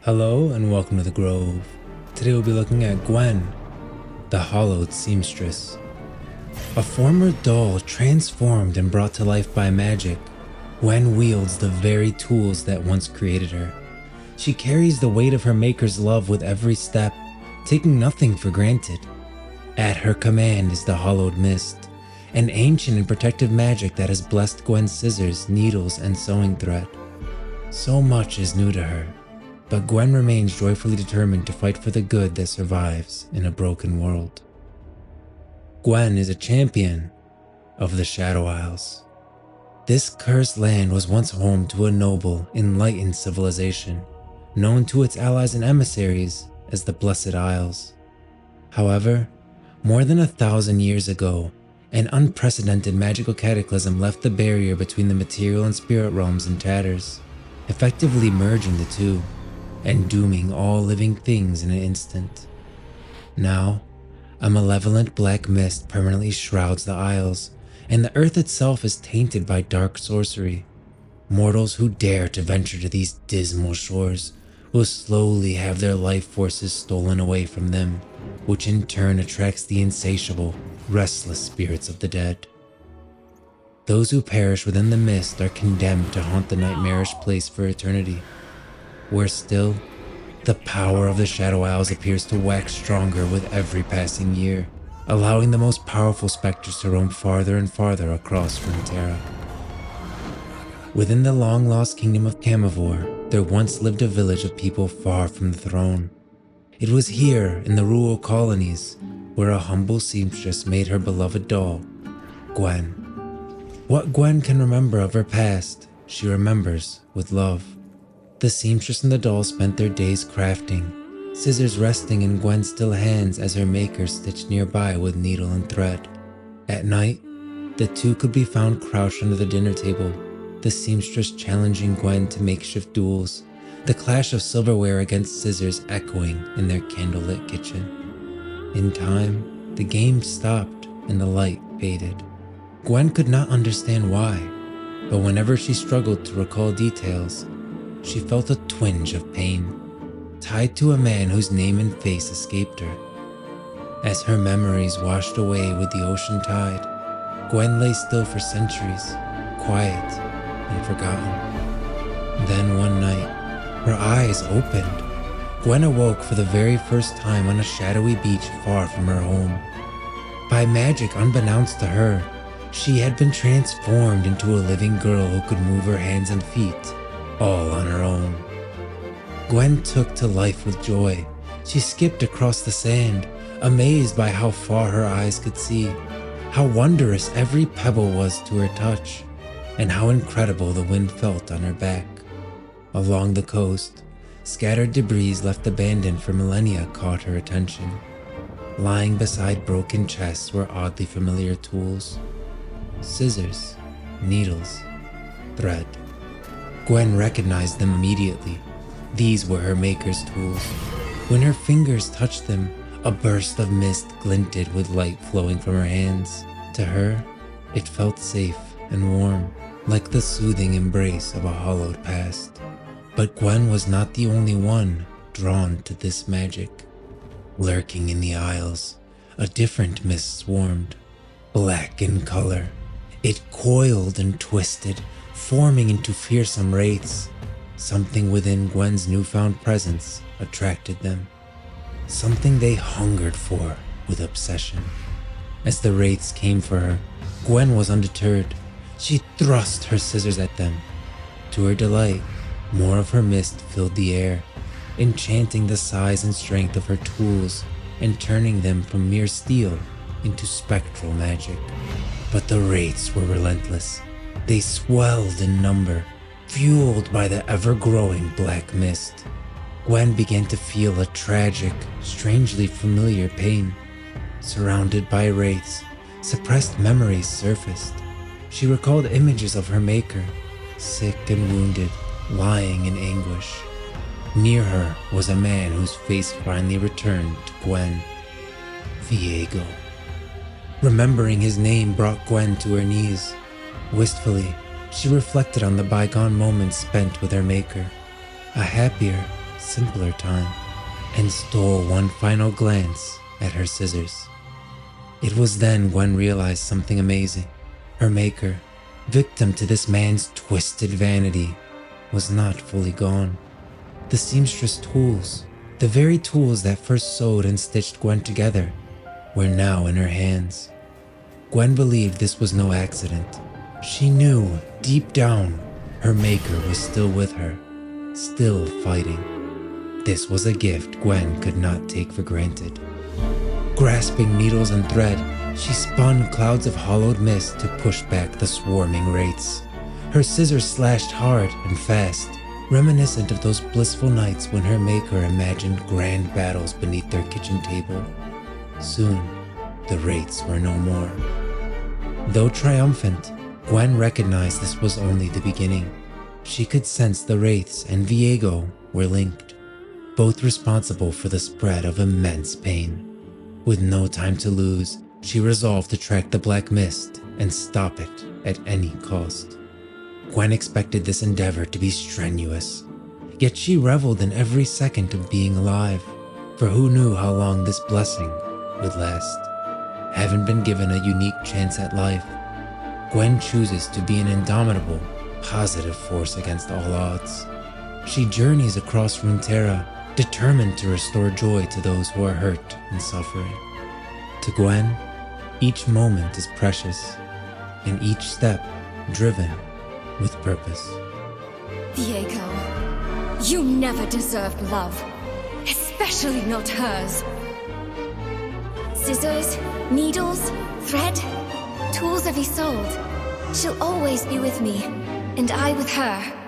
Hello and welcome to the Grove. Today we'll be looking at Gwen, the Hallowed Seamstress. A former doll transformed and brought to life by magic, Gwen wields the very tools that once created her. She carries the weight of her maker's love with every step, taking nothing for granted. At her command is the Hallowed Mist, an ancient and protective magic that has blessed Gwen's scissors, needles, and sewing thread. So much is new to her, but Gwen remains joyfully determined to fight for the good that survives in a broken world. Gwen is a champion of the Shadow Isles. This cursed land was once home to a noble, enlightened civilization, known to its allies and emissaries as the Blessed Isles. However, more than 1,000 years ago, an unprecedented magical cataclysm left the barrier between the material and spirit realms in tatters, effectively merging the two and dooming all living things in an instant. Now, a malevolent black mist permanently shrouds the Isles, and the earth itself is tainted by dark sorcery. Mortals who dare to venture to these dismal shores will slowly have their life forces stolen away from them, which in turn attracts the insatiable, restless spirits of the dead. Those who perish within the mist are condemned to haunt the nightmarish place for eternity. Worse still, the power of the Shadow Isles appears to wax stronger with every passing year, allowing the most powerful specters to roam farther and farther across Runeterra. Within the long-lost kingdom of Camivore, there once lived a village of people far from the throne. It was here, in the rural colonies, where a humble seamstress made her beloved doll, Gwen. What Gwen can remember of her past, she remembers with love. The seamstress and the doll spent their days crafting, scissors resting in Gwen's still hands as her maker stitched nearby with needle and thread. At night, the two could be found crouched under the dinner table, the seamstress challenging Gwen to makeshift duels, the clash of silverware against scissors echoing in their candlelit kitchen. In time, the game stopped and the light faded. Gwen could not understand why, but whenever she struggled to recall details, she felt a twinge of pain, tied to a man whose name and face escaped her. As her memories washed away with the ocean tide, Gwen lay still for centuries, quiet and forgotten. Then one night, her eyes opened. Gwen awoke for the very first time on a shadowy beach far from her home. By magic unbeknownst to her, she had been transformed into a living girl who could move her hands and feet, all on her own. Gwen took to life with joy. She skipped across the sand, amazed by how far her eyes could see, how wondrous every pebble was to her touch, and how incredible the wind felt on her back. Along the coast, scattered debris left abandoned for millennia caught her attention. Lying beside broken chests were oddly familiar tools: scissors, needles, thread. Gwen recognized them immediately. These were her maker's tools. When her fingers touched them, a burst of mist glinted with light flowing from her hands. To her, it felt safe and warm, like the soothing embrace of a hollowed past. But Gwen was not the only one drawn to this magic. Lurking in the Isles, a different mist swarmed. Black in color, it coiled and twisted, forming into fearsome wraiths. Something within Gwen's newfound presence attracted them, something they hungered for with obsession. As the wraiths came for her, Gwen was undeterred. She thrust her scissors at them. To her delight, more of her mist filled the air, enchanting the size and strength of her tools and turning them from mere steel into spectral magic. But the wraiths were relentless. They swelled in number, fueled by the ever-growing black mist. Gwen began to feel a tragic, strangely familiar pain. Surrounded by wraiths, suppressed memories surfaced. She recalled images of her maker, sick and wounded, lying in anguish. Near her was a man whose face finally returned to Gwen: Viego. Remembering his name brought Gwen to her knees. Wistfully, she reflected on the bygone moments spent with her maker. A happier, simpler time and stole one final glance at her scissors. It was then Gwen realized something amazing. Her maker, victim to this man's twisted vanity, was not fully gone. The seamstress tools, the very tools that first sewed and stitched Gwen together, were now in her hands. Gwen believed this was no accident. She knew, deep down, her maker was still with her, still fighting. This was a gift Gwen could not take for granted. Grasping needles and thread, she spun clouds of hollowed mist to push back the swarming wraiths. Her scissors slashed hard and fast, reminiscent of those blissful nights when her maker imagined grand battles beneath their kitchen table. Soon, the wraiths were no more. Though triumphant, Gwen recognized this was only the beginning. She could sense the wraiths and Viego were linked, both responsible for the spread of immense pain. With no time to lose, she resolved to track the black mist and stop it at any cost. Gwen expected this endeavor to be strenuous, yet she reveled in every second of being alive, for who knew how long this blessing would last. Having been given a unique chance at life, Gwen chooses to be an indomitable, positive force against all odds. She journeys across Runeterra, determined to restore joy to those who are hurt and suffering. To Gwen, each moment is precious, and each step driven with purpose. Viego, you never deserved love, especially not hers. Scissors, needles, thread, tools of Isolde. She'll always be with me, and I with her.